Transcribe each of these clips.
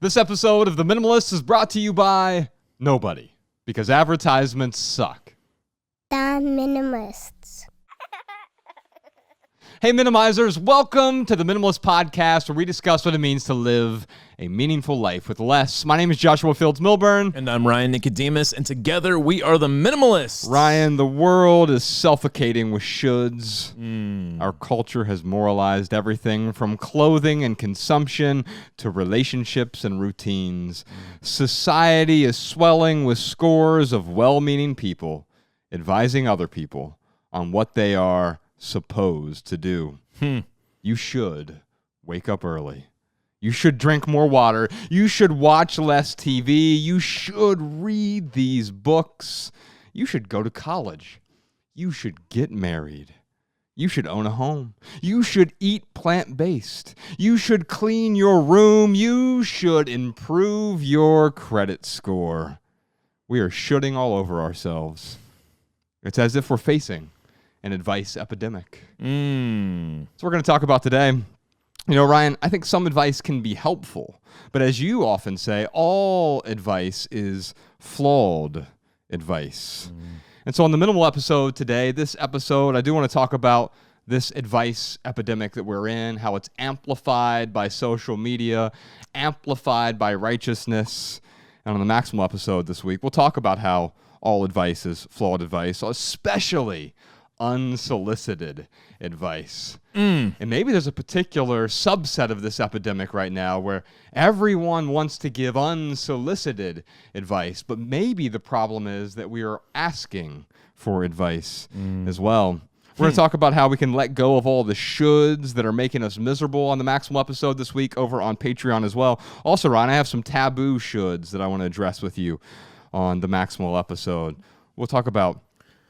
This episode of The Minimalists is brought to you by nobody, because advertisements suck. The Minimalists. Hey, Minimizers, welcome to the Minimalist Podcast, where we discuss what it means to live a meaningful life with less. My name is Joshua Fields Milburn. And I'm Ryan Nicodemus, and together we are the Minimalists. Ryan, the world is suffocating with shoulds. Our culture has moralized everything from clothing and consumption to relationships and routines. Society is swelling with scores of well-meaning people advising other people on what they are supposed to do. You should wake up early. You should drink more water. You should watch less TV. You should read these books. You should go to college. You should get married. You should own a home. You should eat plant-based. You should clean your room. You should improve your credit score. We are shoulding all over ourselves. It's as if we're facing an advice epidemic. So we're going to talk about today. You know, Ryan, I think some advice can be helpful, but as you often say, all advice is flawed advice. And so on the minimal episode today, this episode, I do want to talk about this advice epidemic that we're in, how it's amplified by social media, amplified by righteousness. And on the maximal episode this week, we'll talk about how all advice is flawed advice, especially unsolicited advice. And maybe there's a particular subset of this epidemic right now where everyone wants to give unsolicited advice, but maybe the problem is that we are asking for advice as well. We're going to talk about how we can let go of all the shoulds that are making us miserable on the maximal episode this week over on Patreon as well. Also, Ron, I have some taboo shoulds that I want to address with you on the maximal episode. We'll talk about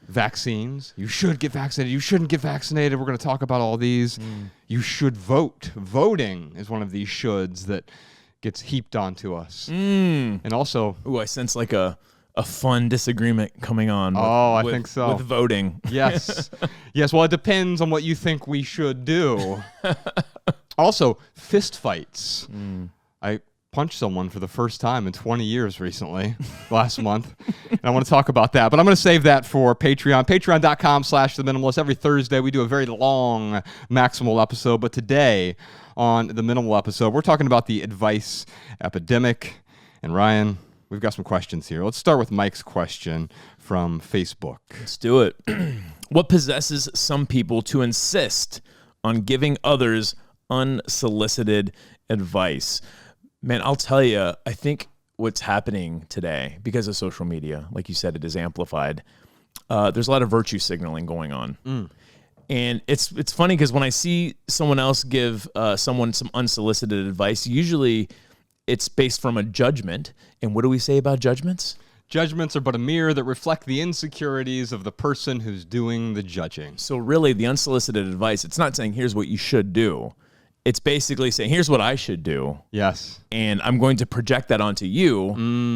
vaccines. You should get vaccinated. You shouldn't get vaccinated. We're going to talk about all these. You should vote. Voting is one of these shoulds that gets heaped onto us. And also... Ooh, I sense like a fun disagreement coming on. I think so. With voting. Yes. Yes, well, it depends on what you think we should do. Also, fist fights. I punched someone for the first time in 20 years recently, last month. And I want to talk about that. But I'm going to save that for Patreon. Patreon.com/TheMinimalist. Every Thursday, we do a very long maximal episode. But today, on the minimal episode, we're talking about the advice epidemic. And Ryan, we've got some questions here. Let's start with Mike's question from Facebook. Let's do it. What possesses some people to insist on giving others unsolicited advice? Man, I'll tell you, I think what's happening today, because of social media, like you said, it is amplified. There's a lot of virtue signaling going on. And it's funny because when I see someone else give someone some unsolicited advice, usually it's based from a judgment. And what do we say about judgments? Judgments are but a mirror that reflect the insecurities of the person who's doing the judging. So really, the unsolicited advice, it's not saying, here's what you should do. It's basically saying, here's what I should do. Yes. And I'm going to project that onto you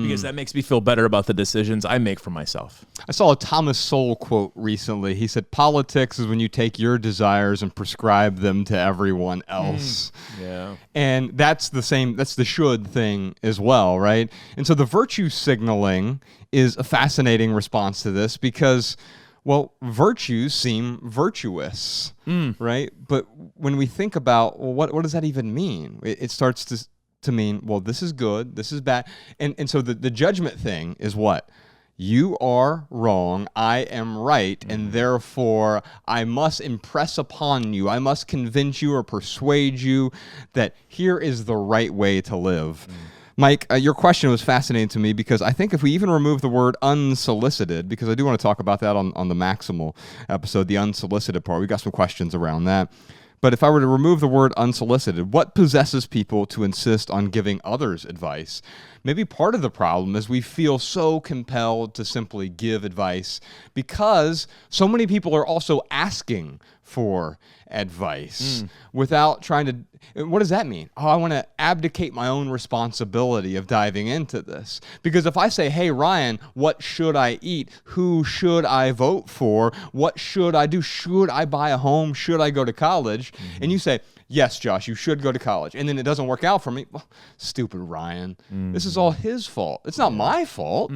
because that makes me feel better about the decisions I make for myself. I saw a Thomas Sowell quote recently. He said, politics is when you take your desires and prescribe them to everyone else. Yeah. And that's the same, that's the should thing as well, right? And so the virtue signaling is a fascinating response to this because, well, virtues seem virtuous, right? But when we think about, well, what does that even mean? It starts to mean, well, this is good, this is bad. And so the judgment thing is what? You are wrong, I am right, and therefore I must impress upon you, I must convince you or persuade you that here is the right way to live. Mike, your question was fascinating to me because I think if we even remove the word unsolicited, because I do want to talk about that on the maximal episode, the unsolicited part, we've got some questions around that. But if I were to remove the word unsolicited, what possesses people to insist on giving others advice? Maybe part of the problem is we feel so compelled to simply give advice because so many people are also asking for advice without trying to. What does that mean? Oh, I want to abdicate my own responsibility of diving into this. Because if I say, hey, Ryan, what should I eat? Who should I vote for? What should I do? Should I buy a home? Should I go to college? And you say, yes, Josh, you should go to college. And then it doesn't work out for me. Well, stupid Ryan. This is all his fault. It's not my fault.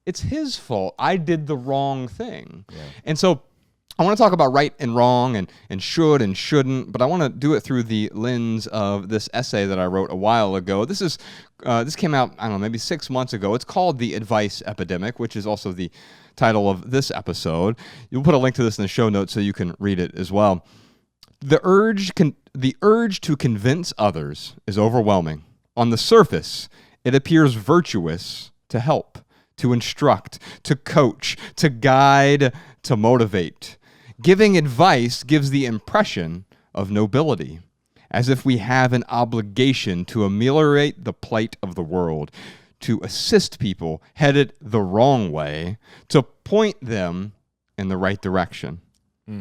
It's his fault. I did the wrong thing. Yeah. And so I want to talk about right and wrong and should and shouldn't, but I want to do it through the lens of this essay that I wrote a while ago. This came out, I don't know, maybe 6 months ago. It's called The Advice Epidemic, which is also the title of this episode. You'll put a link to this in the show notes so you can read it as well. The urge to convince others is overwhelming. On the surface, it appears virtuous to help, to instruct, to coach, to guide, to motivate. Giving advice gives the impression of nobility, as if we have an obligation to ameliorate the plight of the world, to assist people headed the wrong way, to point them in the right direction.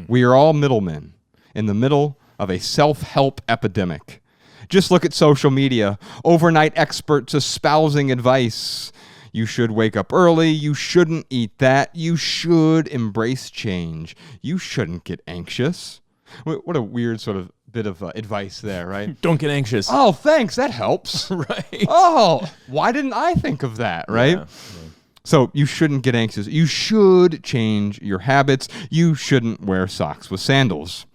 We are all middlemen in the middle of a self-help epidemic. Just look at social media, overnight experts espousing advice. You should wake up early. You shouldn't eat that. You should embrace change. You shouldn't get anxious. What a weird sort of bit of advice there, right? Don't get anxious. Oh, thanks. That helps. Right. Oh, why didn't I think of that, right? Yeah. So you shouldn't get anxious. You should change your habits. You shouldn't wear socks with sandals.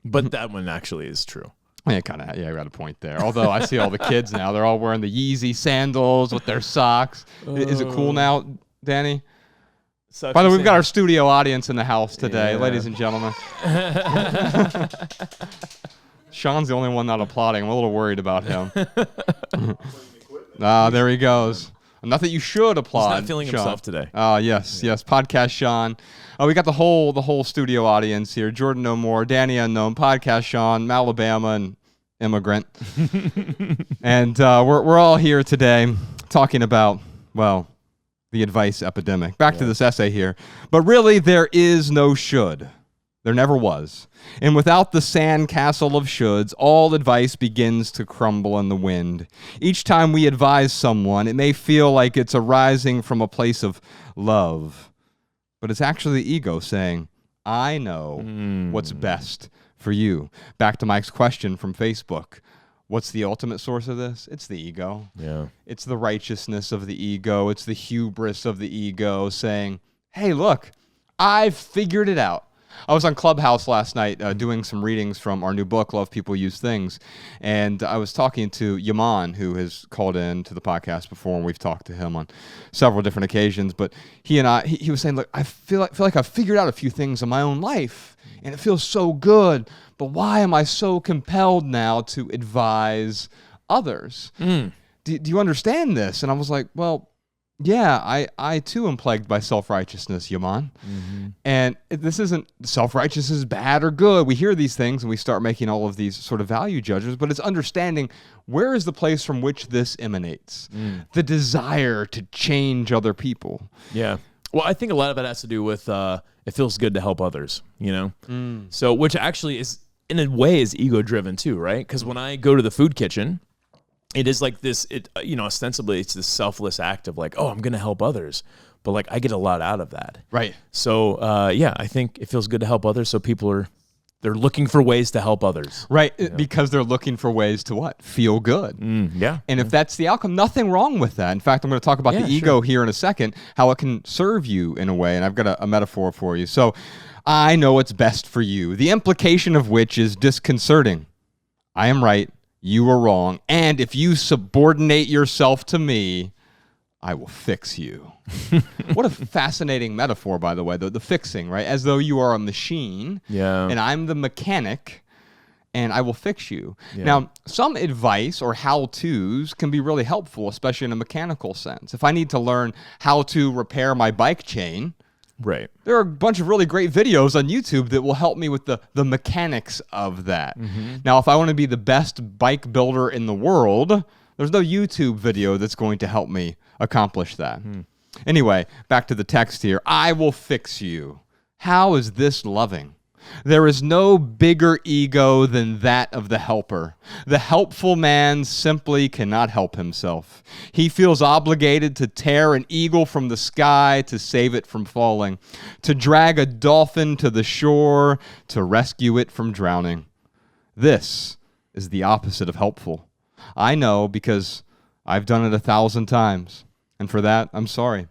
But that one actually is true. Yeah, kind of. Yeah, I got a point there. Although I see all the kids now, they're all wearing the Yeezy sandals with their socks. Is it cool now, Danny? By the way, we've got our studio audience in the house today, ladies and gentlemen. Sean's the only one not applauding. I'm a little worried about him. There he goes. Not that you should applaud. He's not feeling Sean. himself today. Yes. Podcast Sean. We got the whole studio audience here. Jordan No More, Danny Unknown, Podcast Sean, Alabama, and Immigrant. And we're all here today talking about, well, the advice epidemic. Back to this essay here. But really, there is no should. There never was. And without the sandcastle of shoulds, all advice begins to crumble in the wind. Each time we advise someone, it may feel like it's arising from a place of love. But it's actually the ego saying, I know what's best for you. Back to Mike's question from Facebook. What's the ultimate source of this? It's the ego. Yeah. It's the righteousness of the ego. It's the hubris of the ego saying, hey, look, I've figured it out. I was on Clubhouse last night doing some readings from our new book, Love People Use Things, and I was talking to Yaman, who has called in to the podcast before, and we've talked to him on several different occasions, but he was saying, look, I feel like I've figured out a few things in my own life, and it feels so good, but why am I so compelled now to advise others? Do you understand this? And I was like, well, yeah, I too am plagued by self-righteousness, Yaman. And this isn't self-righteousness is bad or good. We hear these things and we start making all of these sort of value judgments, but it's understanding where is the place from which this emanates. The desire to change other people. Yeah. Well, I think a lot of it has to do with it feels good to help others, you know? So, which actually is, in a way, is ego-driven too, right? Because when I go to the food kitchen, it is like this, ostensibly it's this selfless act of like, oh, I'm going to help others. But like, I get a lot out of that. Right. So, I think it feels good to help others. So people they're looking for ways to help others. Right. Because they're looking for ways to what? Feel good. Yeah. And if that's the outcome, nothing wrong with that. In fact, I'm going to talk about the ego here in a second, how it can serve you in a way. And I've got a metaphor for you. So I know what's best for you. The implication of which is disconcerting. I am right. You are wrong. And if you subordinate yourself to me, I will fix you. What a fascinating metaphor, by the way, the fixing, right? As though you are a machine, and I'm the mechanic, and I will fix you. Now, some advice or how-tos can be really helpful, especially in a mechanical sense. If I need to learn how to repair my bike chain, right, there are a bunch of really great videos on YouTube that will help me with the mechanics of that. Now, if I want to be the best bike builder in the world, there's no YouTube video that's going to help me accomplish that. Anyway, back to the text here. I will fix you. How is this loving? There is no bigger ego than that of the helper. The helpful man simply cannot help himself. He feels obligated to tear an eagle from the sky to save it from falling, to drag a dolphin to the shore to rescue it from drowning. This is the opposite of helpful. I know because I've done it 1,000 times, and for that, I'm sorry.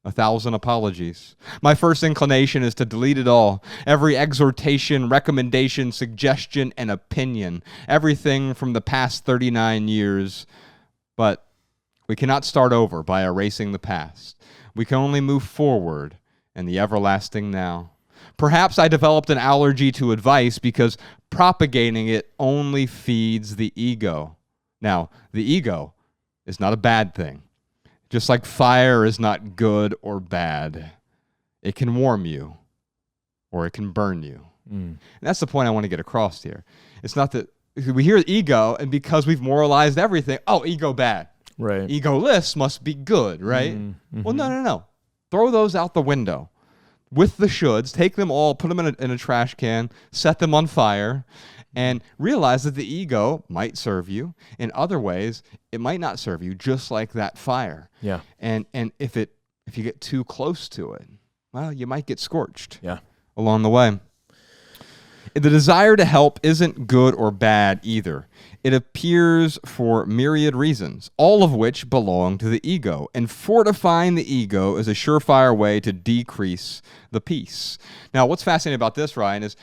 1,000 apologies. My first inclination is to delete it all. Every exhortation, recommendation, suggestion, and opinion. Everything from the past 39 years. But we cannot start over by erasing the past. We can only move forward in the everlasting now. Perhaps I developed an allergy to advice because propagating it only feeds the ego. Now, the ego is not a bad thing. Just like fire is not good or bad. It can warm you or it can burn you. And that's the point I want to get across here. It's not that we hear ego and because we've moralized everything, oh, ego bad. Right. Egoless must be good, right? Well, no. Throw those out the window. With the shoulds, take them all, put them in a trash can, set them on fire, and realize that the ego might serve you. In other ways, it might not serve you, just like that fire. Yeah. And if you get too close to it, well, you might get scorched. Yeah. Along the way. The desire to help isn't good or bad either. It appears for myriad reasons, all of which belong to the ego. And fortifying the ego is a surefire way to decrease the peace. Now, what's fascinating about this, Ryan, is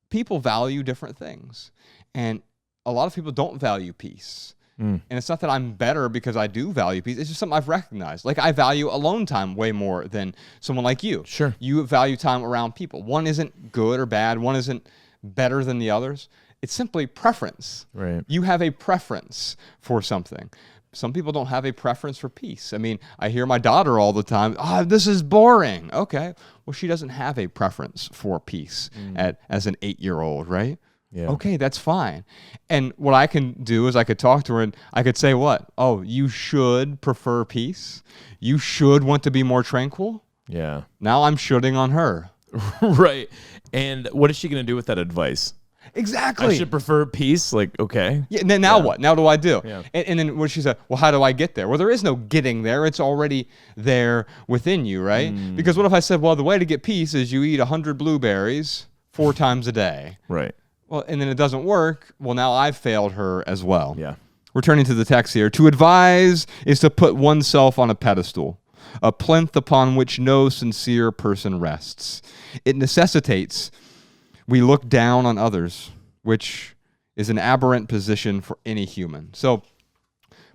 people value different things. And a lot of people don't value peace. And it's not that I'm better because I do value peace. It's just something I've recognized. Like I value alone time way more than someone like you. Sure. You value time around people. One isn't good or bad. One isn't better than the others. It's simply preference. Right. You have a preference for something. Some people don't have a preference for peace. I mean, I hear my daughter all the time, this is boring. Okay. Well, she doesn't have a preference for peace as an 8-year-old, right? Yeah. Okay, that's fine. And what I can do is I could talk to her and I could say what? Oh, you should prefer peace. You should want to be more tranquil. Yeah. Now I'm shoulding on her. Right. And what is she going to do with that advice? Exactly. I should prefer peace. Like, okay. Yeah. Now what? Now what do I do? Yeah. And then what she said, well, how do I get there? Well, there is no getting there. It's already there within you, right? Because what if I said, well, the way to get peace is you eat 100 blueberries 4 times a day. Right. Well, and then it doesn't work. Well, now I've failed her as well. Yeah. Returning to the text here. To advise is to put oneself on a pedestal, a plinth upon which no sincere person rests. It necessitates we look down on others, which is an aberrant position for any human. So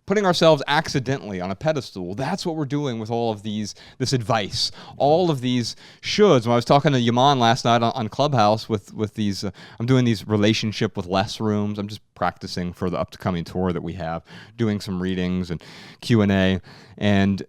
putting ourselves accidentally on a pedestal, that's what we're doing with all of this advice, all of these shoulds. When I was talking to Yaman last night on Clubhouse with these, I'm doing these relationship with less rooms. I'm just practicing for the upcoming tour that we have, doing some readings and Q&A. And,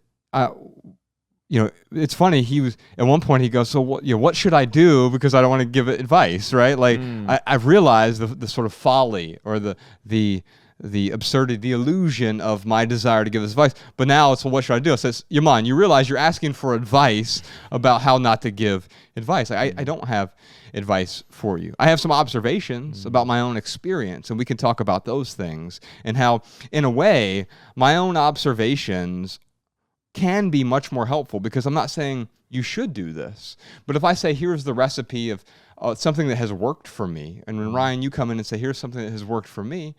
it's funny. He was at one point. He goes, "So what should I do?" Because I don't want to give advice, right? Like I've realized the sort of folly or the absurdity, the illusion of my desire to give advice. But now it's, well, what should I do? It says, Yaman, you realize you're asking for advice about how not to give advice. I don't have advice for you. I have some observations about my own experience, and we can talk about those things and how, in a way, my own observations can be much more helpful because I'm not saying you should do this. But if I say, here's the recipe of something that has worked for me, and when Ryan, you come in and say, here's something that has worked for me,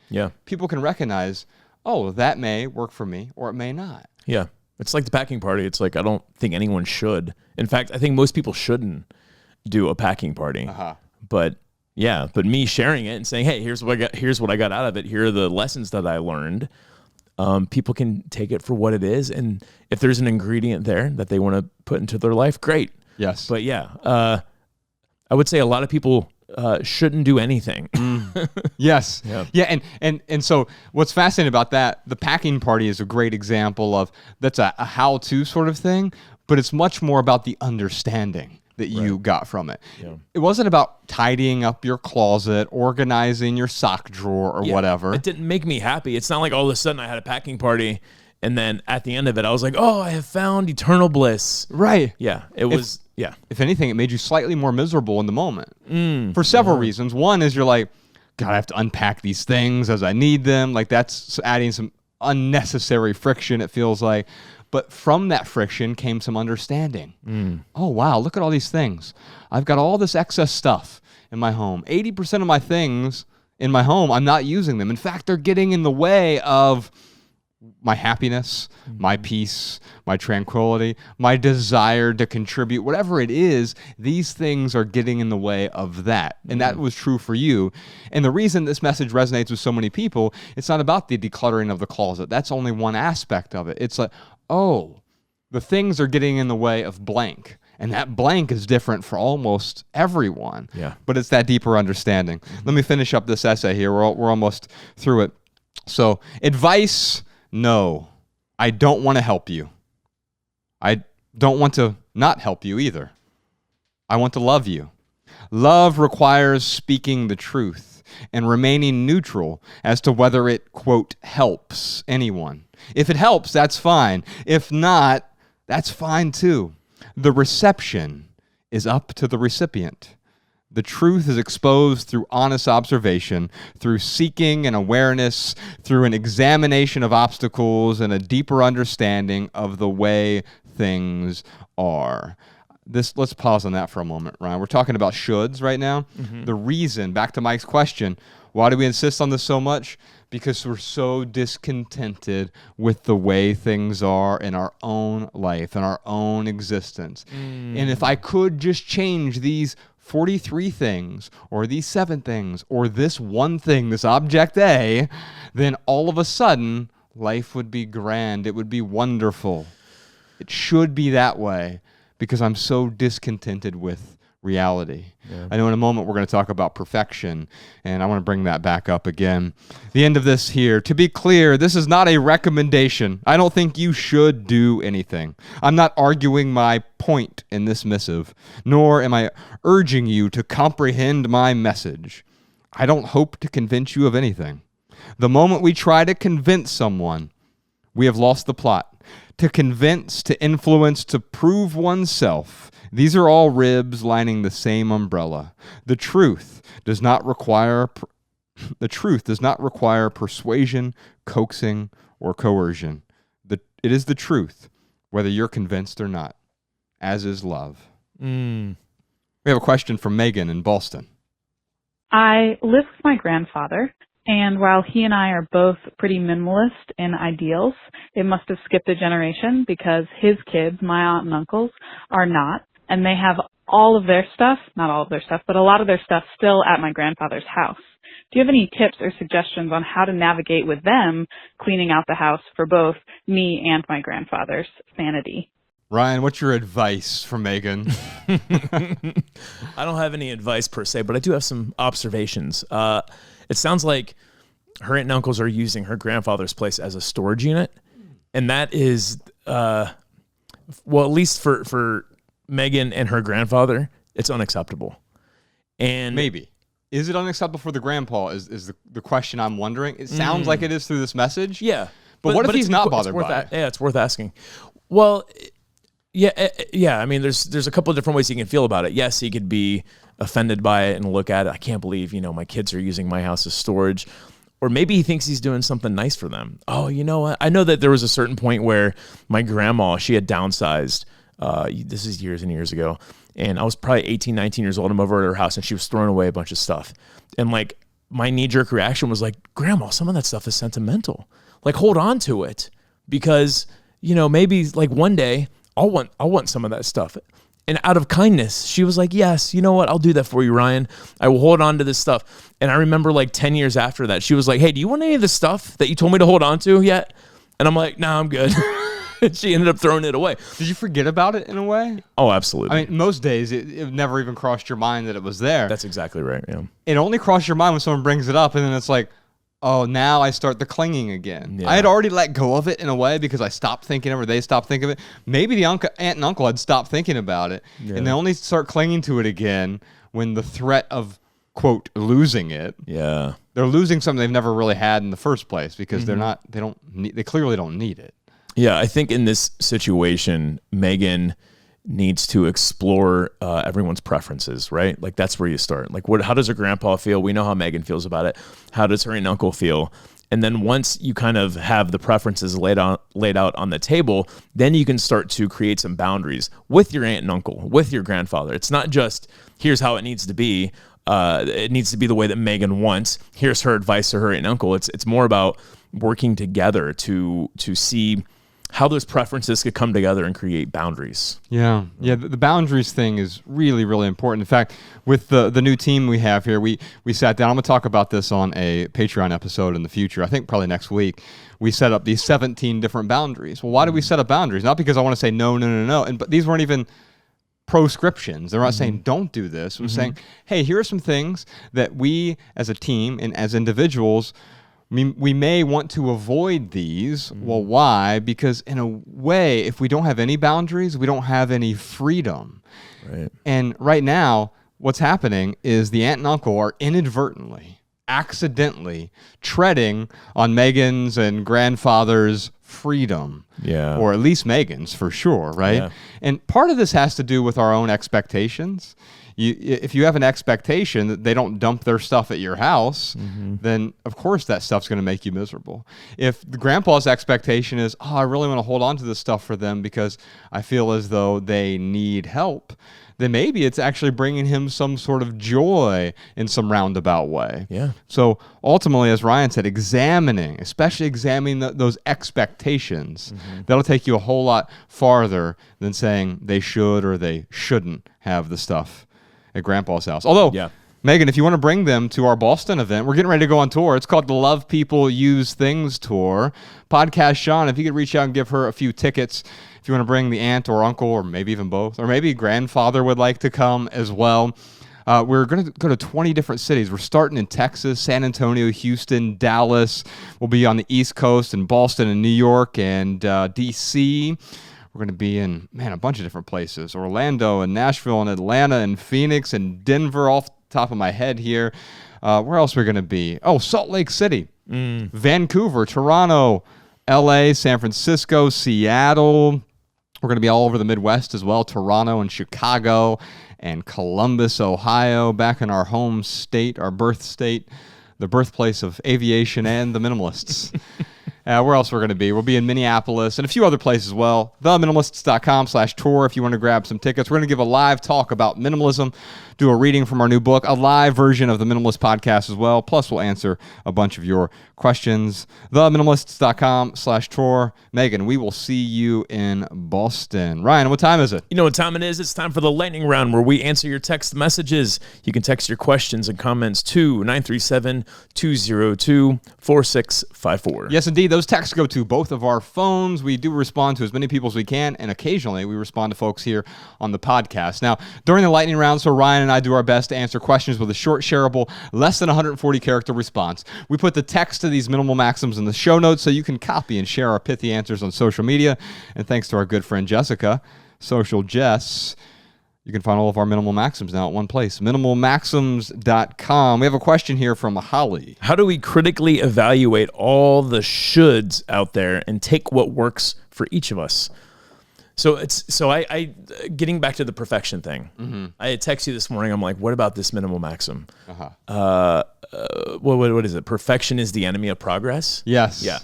people can recognize, oh, that may work for me or it may not. Yeah. It's like the packing party. It's like, I don't think anyone should. In fact, I think most people shouldn't do a packing party. But me sharing it and saying, hey, here's what I got out of it. Here are the lessons that I learned. People can take it for what it is. And if there's an ingredient there that they want to put into their life, great. Yes. But I would say a lot of people shouldn't do anything. Yes. Yeah. And so what's fascinating about that, the packing party is a great example of that's a how-to sort of thing, but it's much more about the understanding that you got from it. Yeah. It wasn't about tidying up your closet, organizing your sock drawer or whatever. It didn't make me happy. It's not like all of a sudden I had a packing party and then at the end of it, I was like, oh, I have found eternal bliss. Right. Yeah. It was Yeah. If anything, it made you slightly more miserable in the moment for several reasons. One is you're like, God, I have to unpack these things as I need them. Like that's adding some unnecessary friction, it feels like. But from that friction came some understanding. Oh, wow, look at all these things. I've got all this excess stuff in my home. 80% of my things in my home, I'm not using them. In fact, they're getting in the way of my happiness, my peace, my tranquility, my desire to contribute, whatever it is, these things are getting in the way of that. And that was true for you. And the reason this message resonates with so many people, it's not about the decluttering of the closet. That's only one aspect of it. It's like, oh, the things are getting in the way of blank. And that blank is different for almost everyone. Yeah. But it's that deeper understanding. Let me finish up this essay here. We're almost through it. So, advice. No, I don't want to help you. I don't want to not help you either. I want to love you. Love requires speaking the truth and remaining neutral as to whether it, quote, helps anyone. If it helps, that's fine. If not, that's fine too. The reception is up to the recipient. The truth is exposed through honest observation, through seeking and awareness, through an examination of obstacles and a deeper understanding of the way things are. Let's pause on that for a moment, Ryan. We're talking about shoulds right now. The reason, back to Mike's question, why do we insist on this so much? Because we're so discontented with the way things are in our own life, in our own existence. And if I could just change these 43 things, or these 7 things, or this one thing, this object A, then all of a sudden, life would be grand. It would be wonderful. It should be that way because I'm so discontented with reality. I know in a moment we're going to talk about perfection, and I want to bring that back up again. The end of this here. To be clear, this is not a recommendation. I don't think you should do anything. I'm not arguing my point in this missive, nor am I urging you to comprehend my message. I don't hope to convince you of anything. The moment we try to convince someone, we have lost the plot. To convince, to influence, to prove oneself, these are all ribs lining the same umbrella. The truth does not require persuasion, coaxing, or coercion. It is the truth, whether you're convinced or not, as is love. We have a question from Megan in Boston. I live with my grandfather, and while he and I are both pretty minimalist in ideals, it must have skipped a generation because his kids, my aunt and uncles, are not. And they have all of their stuff, not all of their stuff, but a lot of their stuff still at my grandfather's house. Do you have any tips or suggestions on how to navigate with them cleaning out the house for both me and my grandfather's sanity? Ryan, what's your advice for Megan? I don't have any advice per se, but I do have some observations. It sounds like her aunt and uncles are using her grandfather's place as a storage unit. And that is, well, at least for Megan and her grandfather, it's unacceptable. And maybe. Is it unacceptable for the grandpa is the question I'm wondering. It sounds like it is through this message. Yeah. But what if he's not bothered by it? Yeah, it's worth asking. Well, yeah. I mean, there's a couple of different ways he can feel about it. Yes, he could be offended by it and look at it. I can't believe, my kids are using my house as storage. Or maybe he thinks he's doing something nice for them. Oh, you know what? I know that there was a certain point where my grandma, she had downsized. This is years and years ago. And I was probably 18, 19 years old. I'm over at her house and she was throwing away a bunch of stuff. And like my knee-jerk reaction was like, Grandma, some of that stuff is sentimental. Like hold on to it because, maybe like one day I'll want some of that stuff. And out of kindness, she was like, yes, you know what? I'll do that for you, Ryan. I will hold on to this stuff. And I remember like 10 years after that, she was like, hey, do you want any of the stuff that you told me to hold on to yet? And I'm like, no, I'm good. She ended up throwing it away. Did you forget about it in a way? Oh, absolutely. I mean, most days it never even crossed your mind that it was there. That's exactly right, yeah. It only crossed your mind when someone brings it up, and then it's like, oh, now I start the clinging again. Yeah. I had already let go of it in a way because I stopped thinking of it, or they stopped thinking of it. Maybe the aunt and uncle had stopped thinking about it, and they only start clinging to it again when the threat of, quote, losing it. Yeah. They're losing something they've never really had in the first place because they clearly don't need it. Yeah, I think in this situation, Megan needs to explore everyone's preferences, right? Like that's where you start. Like how does her grandpa feel? We know how Megan feels about it. How does her aunt and uncle feel? And then once you kind of have the preferences laid out on the table, then you can start to create some boundaries with your aunt and uncle, with your grandfather. It's not just here's how it needs to be. It needs to be the way that Megan wants. Here's her advice to her aunt and uncle. It's more about working together to see how those preferences could come together and create boundaries. Yeah. The boundaries thing is really, really important. In fact, with the new team we have here, we sat down. I'm going to talk about this on a Patreon episode in the future. I think probably next week. We set up these 17 different boundaries. Well, why do we set up boundaries? Not because I want to say no. But these weren't even proscriptions. They're not saying don't do this. We're saying, hey, here are some things that we as a team and as individuals, we may want to avoid these. Well, why? Because in a way, if we don't have any boundaries, we don't have any freedom. Right. And right now, what's happening is the aunt and uncle are inadvertently, accidentally treading on Megan's and grandfather's freedom. Yeah. Or at least Megan's for sure, right? Yeah. And part of this has to do with our own expectations. If you have an expectation that they don't dump their stuff at your house, then of course that stuff's going to make you miserable. If the grandpa's expectation is, I really want to hold on to this stuff for them because I feel as though they need help, then maybe it's actually bringing him some sort of joy in some roundabout way. Yeah. So ultimately, as Ryan said, especially examining those expectations, that'll take you a whole lot farther than saying they should or they shouldn't have the stuff at Grandpa's house. Although, Megan, if you want to bring them to our Boston event, we're getting ready to go on tour. It's called the Love People Use Things Tour. Podcast Sean, if you could reach out and give her a few tickets, if you want to bring the aunt or uncle or maybe even both, or maybe grandfather would like to come as well. We're going to go to 20 different cities. We're starting in Texas, San Antonio, Houston, Dallas. We'll be on the East Coast in Boston and New York and D.C., We're going to be in, a bunch of different places. Orlando and Nashville and Atlanta and Phoenix and Denver off the top of my head here. Where else are we going to be? Oh, Salt Lake City, Vancouver, Toronto, L.A., San Francisco, Seattle. We're going to be all over the Midwest as well, Toronto and Chicago and Columbus, Ohio, back in our home state, our birth state, the birthplace of aviation and the Minimalists. Where else we're going to be? We'll be in Minneapolis and a few other places as well. theminimalists.com/tour if you want to grab some tickets. We're going to give a live talk about minimalism, do a reading from our new book, a live version of the Minimalist podcast as well. Plus, we'll answer a bunch of your questions. theminimalists.com/tour. Megan, we will see you in Boston. Ryan, what time is it? You know what time it is? It's time for the lightning round where we answer your text messages. You can text your questions and comments to 937-202-4654. Yes, indeed. Those texts go to both of our phones. We do respond to as many people as we can, and occasionally we respond to folks here on the podcast. Now, during the lightning round, so Ryan and I do our best to answer questions with a short, shareable, less than 140-character response. We put the text to these minimal maxims in the show notes so you can copy and share our pithy answers on social media. And thanks to our good friend Jessica, Social Jess, you can find all of our minimal maxims now at one place, minimalmaxims.com. We have a question here from Holly. How do we critically evaluate all the shoulds out there and take what works for each of us? So I getting back to the perfection thing. I had texted you this morning. I'm like, what about this minimal maxim? What is it? Perfection is the enemy of progress. Yes. Yeah.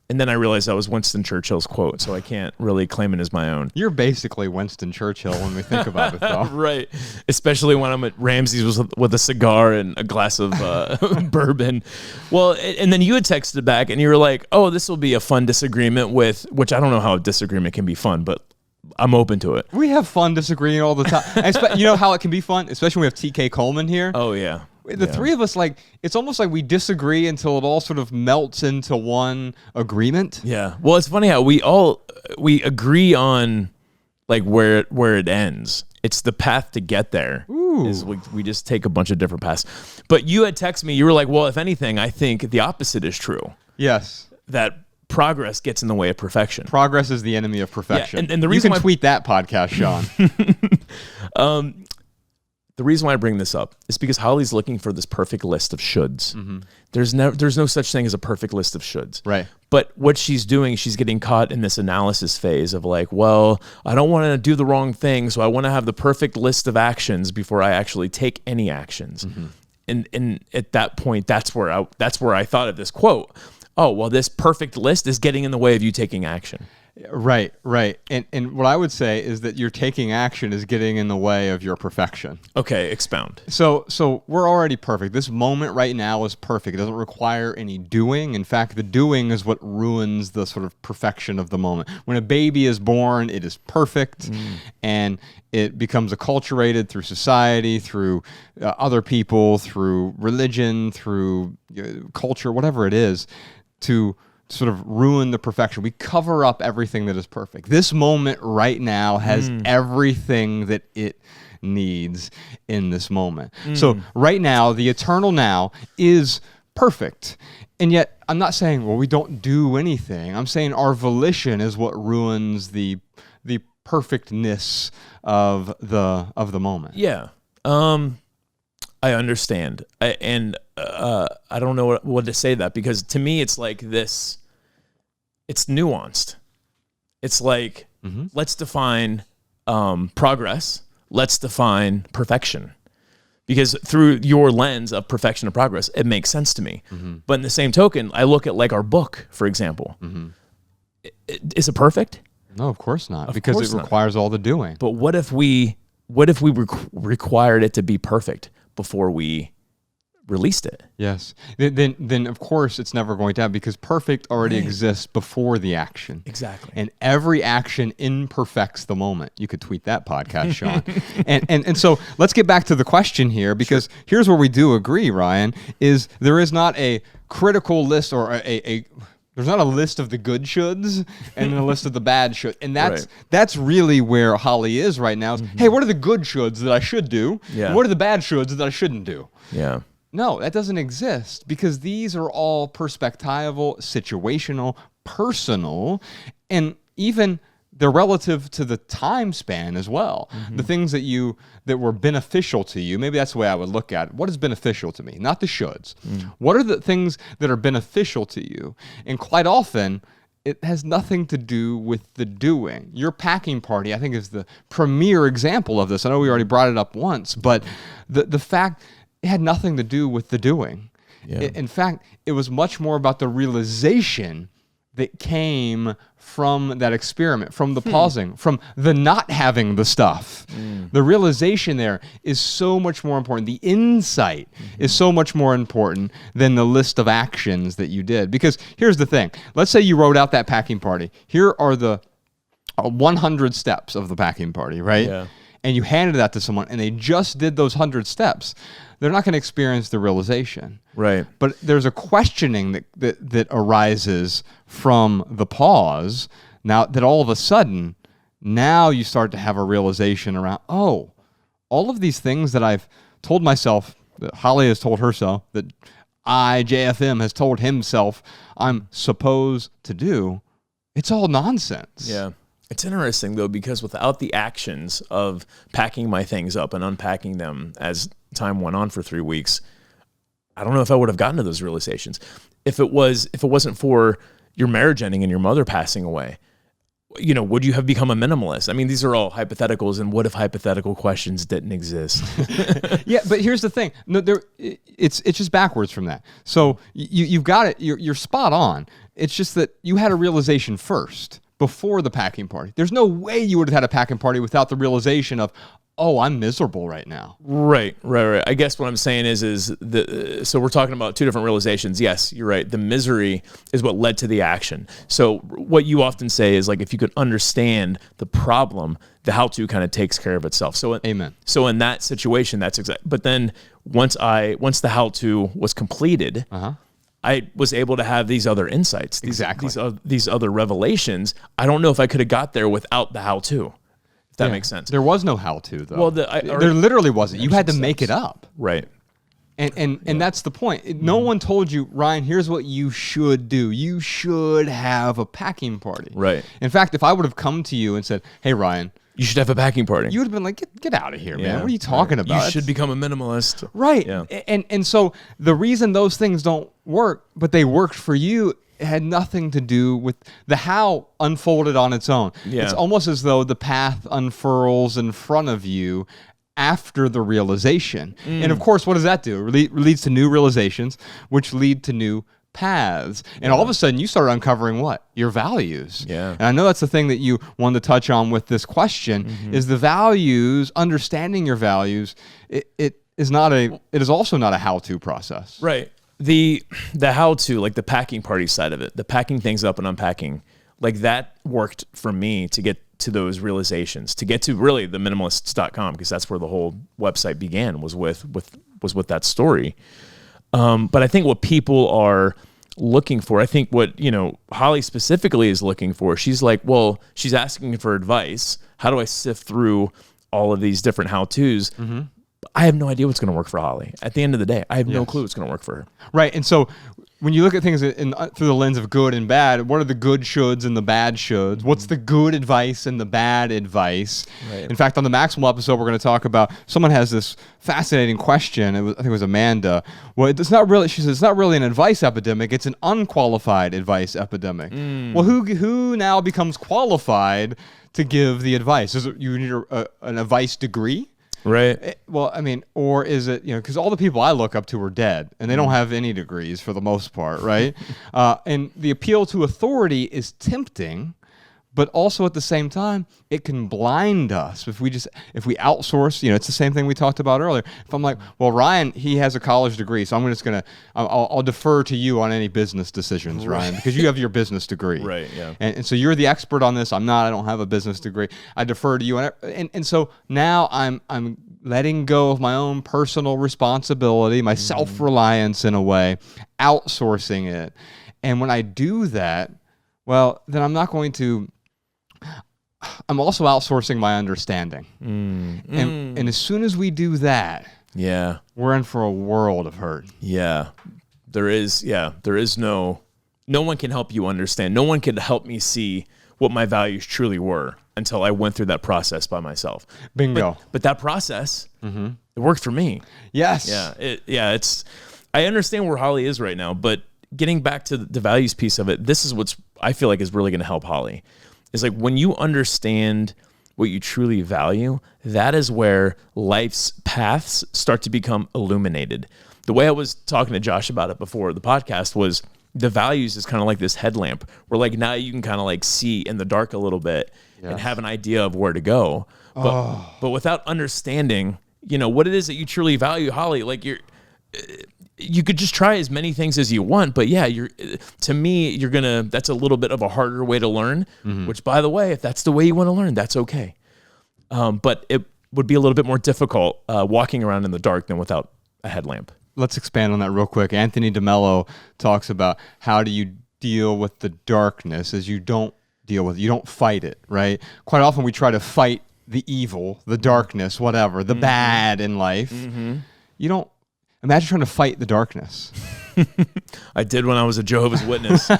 And then I realized that was Winston Churchill's quote, so I can't really claim it as my own. You're basically Winston Churchill when we think about it, though. Right. Especially when I'm at Ramsey's with a cigar and a glass of bourbon. Well, and then you had texted back, and you were like, oh, this will be a fun disagreement with, which I don't know how a disagreement can be fun, but I'm open to it. We have fun disagreeing all the time. You know how it can be fun? Especially when we have TK Coleman here. Oh, yeah. The three of us, it's almost like we disagree until it all sort of melts into one agreement. Yeah. Well, it's funny how we agree on where it ends. It's the path to get there. Ooh. Is we just take a bunch of different paths. But you had texted me. You were like, well, if anything, I think the opposite is true. Yes. That progress gets in the way of perfection. Progress is the enemy of perfection. Yeah, and the reason you can tweet that podcast, Sean. the reason why I bring this up is because Holly's looking for this perfect list of shoulds. There's no such thing as a perfect list of shoulds. Right. But what she's doing, she's getting caught in this analysis phase of like, well, I don't want to do the wrong thing, so I want to have the perfect list of actions before I actually take any actions. And at that point, that's where I thought of this quote. Oh, well, this perfect list is getting in the way of you taking action. Right. And what I would say is that your taking action is getting in the way of your perfection. Okay, expound. So we're already perfect. This moment right now is perfect. It doesn't require any doing. In fact, the doing is what ruins the sort of perfection of the moment. When a baby is born, it is perfect, and it becomes acculturated through society, through other people, through religion, through culture, whatever it is, to sort of ruin the perfection. We cover up everything that is perfect. This moment right now has everything that it needs in this moment. So right now, the eternal now is perfect. And yet, I'm not saying, well, we don't do anything. I'm saying our volition is what ruins the perfectness of the moment. Yeah. I understand. I don't know what to say to that, because to me, it's like this. It's nuanced. It's like, let's define progress. Let's define perfection. Because through your lens of perfection and progress, it makes sense to me. But in the same token, I look at like our book, for example. Is it perfect? No, of course not. Because it requires all the doing. But what if we required it to be perfect before we released it? Yes. Then of course it's never going to happen, because perfect already exists before the action. Exactly. And every action imperfects the moment. You could tweet that podcast, Sean. and so let's get back to the question here, because here's where we do agree, Ryan, is there is not a critical list or there's not a list of the good shoulds and a list of the bad should. And that's really where Holly is right now. Is, hey, what are the good shoulds that I should do? Yeah. What are the bad shoulds that I shouldn't do? Yeah. No, that doesn't exist, because these are all perspectival, situational, personal, and even they're relative to the time span as well. The things that were beneficial to you, maybe that's the way I would look at it. What is beneficial to me? Not the shoulds. What are the things that are beneficial to you? And quite often, it has nothing to do with the doing. Your packing party, I think, is the premier example of this. I know we already brought it up once, but the fact, it had nothing to do with the doing. Yeah. In fact, it was much more about the realization that came from that experiment, from the pausing, from the not having the stuff. The realization there is so much more important. The insight is so much more important than the list of actions that you did. Because here's the thing. Let's say you wrote out that packing party. Here are the 100 steps of the packing party, right? Yeah. And you handed that to someone, and they just did those 100 steps. They're not going to experience the realization. Right. But there's a questioning that arises from the pause. Now that all of a sudden, now you start to have a realization around, oh, all of these things that I've told myself, that Holly has told herself, that JFM has told himself I'm supposed to do, it's all nonsense. Yeah. It's interesting, though, because without the actions of packing my things up and unpacking them as time went on for 3 weeks, I don't know if I would have gotten to those realizations. If it wasn't for your marriage ending and your mother passing away, would you have become a minimalist? I mean, these are all hypotheticals, and what if hypothetical questions didn't exist? Yeah, but here's the thing. No, it's just backwards from that. So you've got it. You're spot on. It's just that you had a realization first, before the packing party. There's no way you would have had a packing party without the realization of, oh, I'm miserable right now. Right. I guess what I'm saying is so we're talking about two different realizations. Yes, you're right. The misery is what led to the action. So what you often say is, like, if you could understand the problem, the how-to kind of takes care of itself. So amen. So in that situation, that's exact. But then once the how-to was completed, I was able to have these other insights, these other revelations. I don't know if I could have got there without the how-to. If that makes sense. There was no how-to, though. Well, there literally wasn't. You had to make it up. Right. And that's the point. No one told you, Ryan, here's what you should do. You should have a packing party. Right. In fact, if I would have come to you and said, hey, Ryan, You should have a packing party. You would have been like, get out of here, man. Yeah, What are you talking right. about? You should become a minimalist. Right. Yeah. And so the reason those things don't work, but they worked for you, it had nothing to do with the how unfolded on its own. Yeah. It's almost as though the path unfurls in front of you after the realization. And of course, what does that do? It leads to new realizations, which lead to new paths. And all of a sudden you start uncovering what? Your values. Yeah. And I know that's the thing that you wanted to touch on with this question is the values, understanding your values, it is also not a how-to process. Right. The how-to, like the packing party side of it, the packing things up and unpacking, like that worked for me to get to those realizations, to get to really the minimalists.com, because that's where the whole website began, was with that story. But I think what people are looking for, I think what, Holly specifically is looking for, she's like, well, she's asking for advice. How do I sift through all of these different how-tos? I have no idea what's going to work for Holly. At the end of the day, I have no clue what's going to work for her. Right. And so when you look at things through the lens of good and bad, what are the good shoulds and the bad shoulds? What's the good advice and the bad advice? Right. In fact, on the Maximal episode, we're going to talk about, someone has this fascinating question. I think it was Amanda. Well, she says, it's not really an advice epidemic. It's an unqualified advice epidemic. Well, who now becomes qualified to give the advice? You need an advice degree? Right. Well, I mean, or is it, because all the people I look up to are dead and they don't have any degrees for the most part, right? And the appeal to authority is tempting, but also at the same time, it can blind us if we outsource. It's the same thing we talked about earlier. If I'm like, well, Ryan, he has a college degree, so I'm just gonna, I'll defer to you on any business decisions, Ryan, because you have your business degree, Right. Yeah. and so you're the expert on this. I'm not. I don't have a business degree. I defer to you, and so now I'm letting go of my own personal responsibility, my self-reliance in a way, outsourcing it, and when I do that, well, then I'm not going to. I'm also outsourcing my understanding. And as soon as we do that, we're in for a world of hurt. There is no one can help you understand. No one can help me see what my values truly were until I went through that process by myself. Bingo. But that process, it worked for me. Yes. I understand where Holly is right now, but getting back to the values piece of it, this is what's I feel like is really going to help Holly. Is like when you understand what you truly value, that is where life's paths start to become illuminated. The way I was talking to Josh about it before the podcast was the values is kind of like this headlamp where like now you can kind of like see in the dark a little bit and have an idea of where to go. But without understanding, what it is that you truly value, Holly, like you could just try as many things as you want, but that's a little bit of a harder way to learn, which by the way, if that's the way you want to learn, that's okay. But it would be a little bit more difficult walking around in the dark than without a headlamp. Let's expand on that real quick. Anthony DeMello talks about how do you deal with the darkness as you don't deal with it. You don't fight it, right? Quite often we try to fight the evil, the darkness, whatever, the bad in life. You don't. Imagine trying to fight the darkness. I did when I was a Jehovah's Witness. The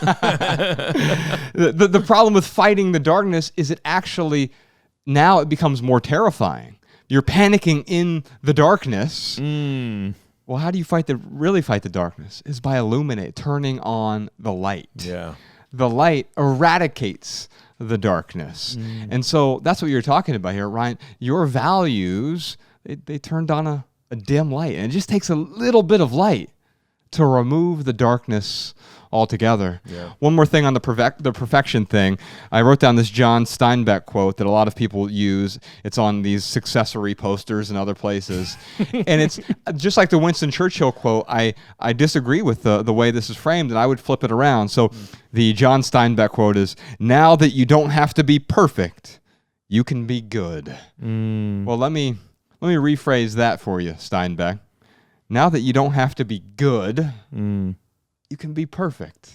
problem with fighting the darkness is it actually, now it becomes more terrifying. You're panicking in the darkness. Well, how do you really fight the darkness? Is by turning on the light. Yeah. The light eradicates the darkness. And so that's what you're talking about here, Ryan. Your values, they turned on a dim light, and it just takes a little bit of light to remove the darkness altogether. One more thing on the perfection thing. I wrote down this John Steinbeck quote that a lot of people use. It's on these successory posters and other places. And it's just like the Winston Churchill quote. I disagree with the way this is framed, and I would flip it around. So the John Steinbeck quote is, "Now that you don't have to be perfect, you can be good." Well, let me rephrase that for you, Steinbeck. Now that you don't have to be good, you can be perfect.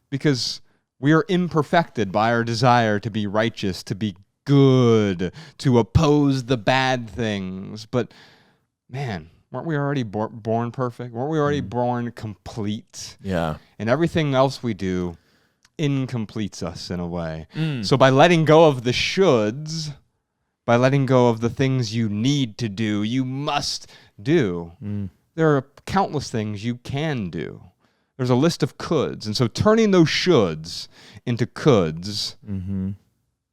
Because we are imperfected by our desire to be righteous, to be good, to oppose the bad things. But, man, weren't we already born perfect? Weren't we already born complete? Yeah. And everything else we do incompletes us in a way. So by letting go of the shoulds, by letting go of the things you need to do, you must do. There are countless things you can do. There's a list of coulds. And so turning those shoulds into coulds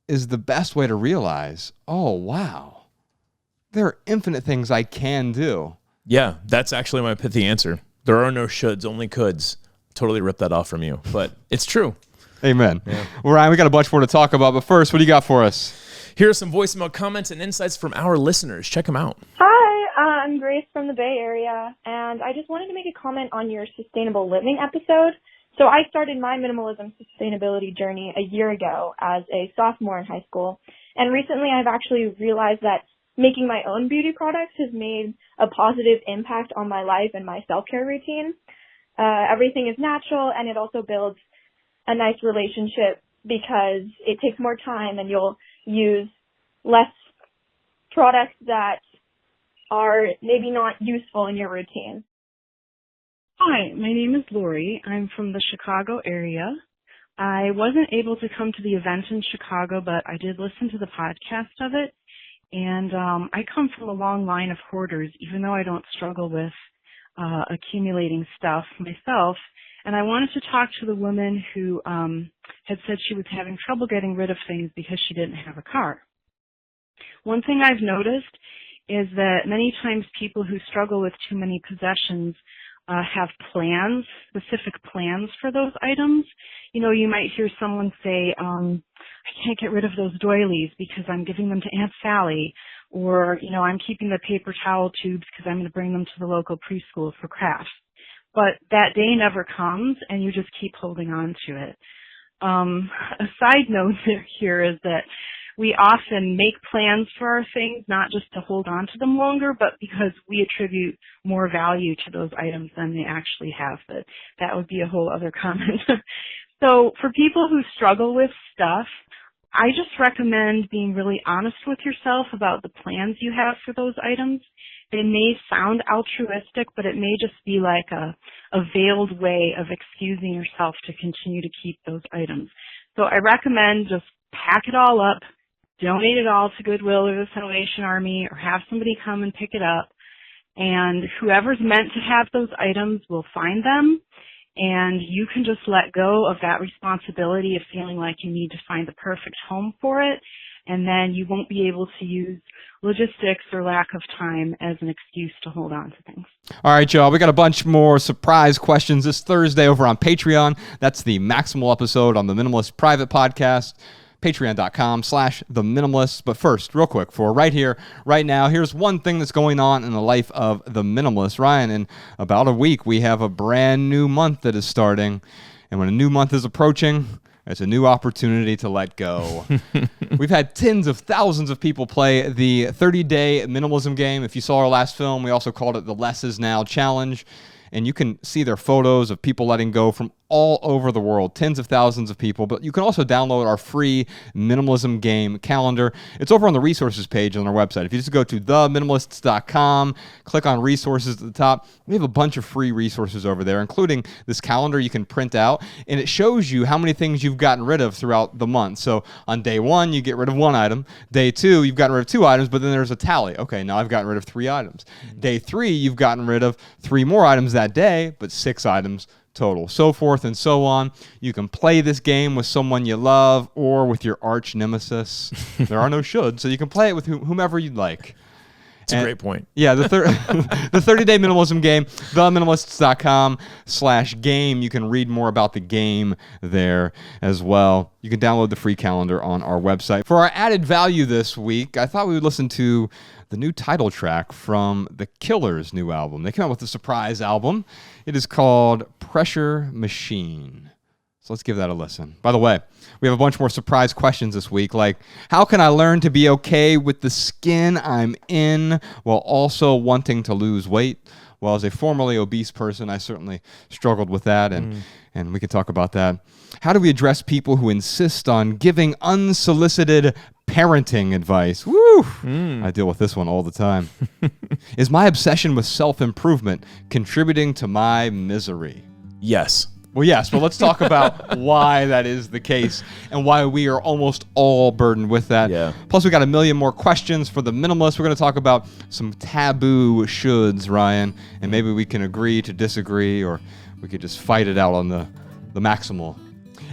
is the best way to realize, oh, wow, there are infinite things I can do. Yeah, that's actually my pithy answer. There are no shoulds, only coulds. Totally ripped that off from you, but it's true. Amen. Yeah. Well, Ryan, we got a bunch more to talk about, but first, what do you got for us? Here are some voicemail comments and insights from our listeners. Check them out. Hi, I'm Grace from the Bay Area, and I just wanted to make a comment on your sustainable living episode. So I started my minimalism sustainability journey a year ago as a sophomore in high school, and recently I've actually realized that making my own beauty products has made a positive impact on my life and my self-care routine. Everything is natural, and it also builds a nice relationship because it takes more time and you'll use less products that are maybe not useful in your routine. Hi, my name is Lori. I'm from the Chicago area. I wasn't able to come to the event in Chicago, but I did listen to the podcast of it. And I come from a long line of hoarders, even though I don't struggle with accumulating stuff myself. And I wanted to talk to the woman who had said she was having trouble getting rid of things because she didn't have a car. One thing I've noticed is that many times people who struggle with too many possessions have plans, specific plans for those items. You know, you might hear someone say, I can't get rid of those doilies because I'm giving them to Aunt Sally, or, you know, I'm keeping the paper towel tubes because I'm going to bring them to the local preschool for crafts. But that day never comes, and you just keep holding on to it. A side note here is that we often make plans for our things, not just to hold on to them longer, but because we attribute more value to those items than they actually have. But that would be a whole other comment. So for people who struggle with stuff, I just recommend being really honest with yourself about the plans you have for those items. They may sound altruistic, but it may just be like a veiled way of excusing yourself to continue to keep those items. So I recommend just pack it all up, donate it all to Goodwill or the Salvation Army, or have somebody come and pick it up. And whoever's meant to have those items will find them. And you can just let go of that responsibility of feeling like you need to find the perfect home for it. And then you won't be able to use logistics or lack of time as an excuse to hold on to things. All right, y'all. We got a bunch more surprise questions this Thursday over on Patreon. That's the Maximal episode on the Minimalist private podcast. Patreon.com/The Minimalists. But first, real quick, for right here, right now, here's one thing that's going on in the life of the Minimalist. Ryan, in about a week, we have a brand new month that is starting. And when a new month is approaching, it's a new opportunity to let go. We've had tens of thousands of people play the 30-day minimalism game. If you saw our last film, we also called it the Less Is Now Challenge. And you can see their photos of people letting go from all over the world, tens of thousands of people. But you can also download our free minimalism game calendar. It's over on the resources page on our website. If you just go to theminimalists.com, click on resources at the top, we have a bunch of free resources over there, including this calendar you can print out, and it shows you how many things you've gotten rid of throughout the month. So on day 1, you get rid of 1 item. Day 2, you've gotten rid of 2 items, but then there's a tally. Okay, now I've gotten rid of 3 items. Day 3, you've gotten rid of 3 more items that day, but 6 items total, so forth and so on. You can play this game with someone you love or with your arch nemesis. There are no shoulds, so you can play it with whomever you'd like. It's a great point. Yeah, the 30-day minimalism game, theminimalists.com/game. You can read more about the game there as well. You can download the free calendar on our website. For our added value this week, I thought we would listen to the new title track from The Killer's new album. They came out with a surprise album. It is called Pressure Machine. So let's give that a listen. By the way, we have a bunch more surprise questions this week, like how can I learn to be okay with the skin I'm in while also wanting to lose weight? Well, as a formerly obese person, I certainly struggled with that, and we could talk about that. How do we address people who insist on giving unsolicited parenting advice? Woo! I deal with this one all the time. Is my obsession with self-improvement contributing to my misery? Yes. Well, yes, but let's talk about why that is the case and why we are almost all burdened with that. Yeah. Plus, we got a million more questions for the minimalists. We're going to talk about some taboo shoulds, Ryan, and maybe we can agree to disagree, or we could just fight it out on the maximal.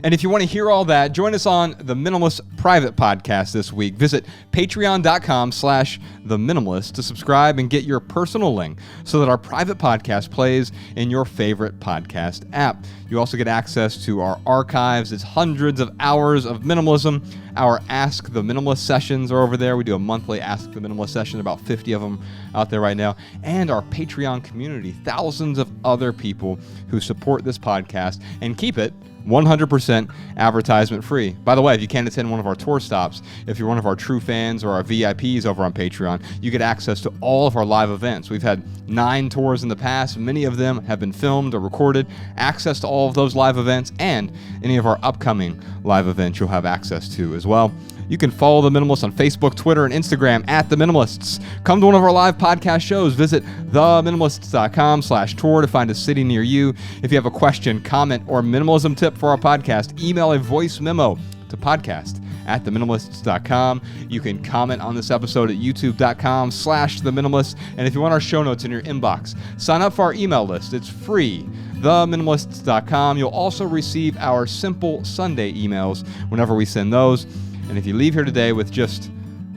And if you want to hear all that, join us on the Minimalist private podcast this week. Visit patreon.com/theminimalist to subscribe and get your personal link so that our private podcast plays in your favorite podcast app. You also get access to our archives. It's hundreds of hours of minimalism. Our Ask the Minimalist sessions are over there. We do a monthly Ask the Minimalist session, about 50 of them out there right now. And our Patreon community, thousands of other people who support this podcast and keep it 100% advertisement free. By the way, if you can't attend one of our tour stops, if you're one of our true fans or our VIPs over on Patreon, you get access to all of our live events. We've had 9 tours in the past. Many of them have been filmed or recorded. Access to all of those live events and any of our upcoming live events you'll have access to as well. You can follow The Minimalists on Facebook, Twitter, and Instagram at The Minimalists. Come to one of our live podcast shows. Visit theminimalists.com/tour to find a city near you. If you have a question, comment, or minimalism tip for our podcast, email a voice memo to podcast@theminimalists.com. You can comment on this episode at youtube.com/theminimalists. And if you want our show notes in your inbox, sign up for our email list. It's free. theminimalists.com. You'll also receive our simple Sunday emails whenever we send those. And if you leave here today with just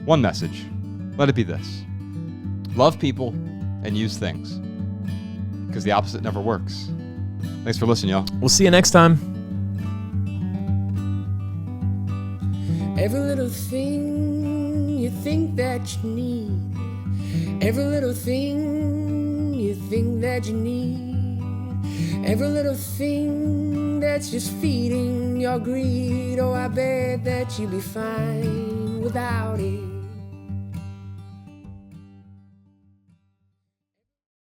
one message, let it be this: love people and use things, because the opposite never works. Thanks for listening, y'all. We'll see you next time. Every little thing you think that you need, every little thing you think that you need, every little thing that's just feeding your greed. Oh, I bet that you'd be fine without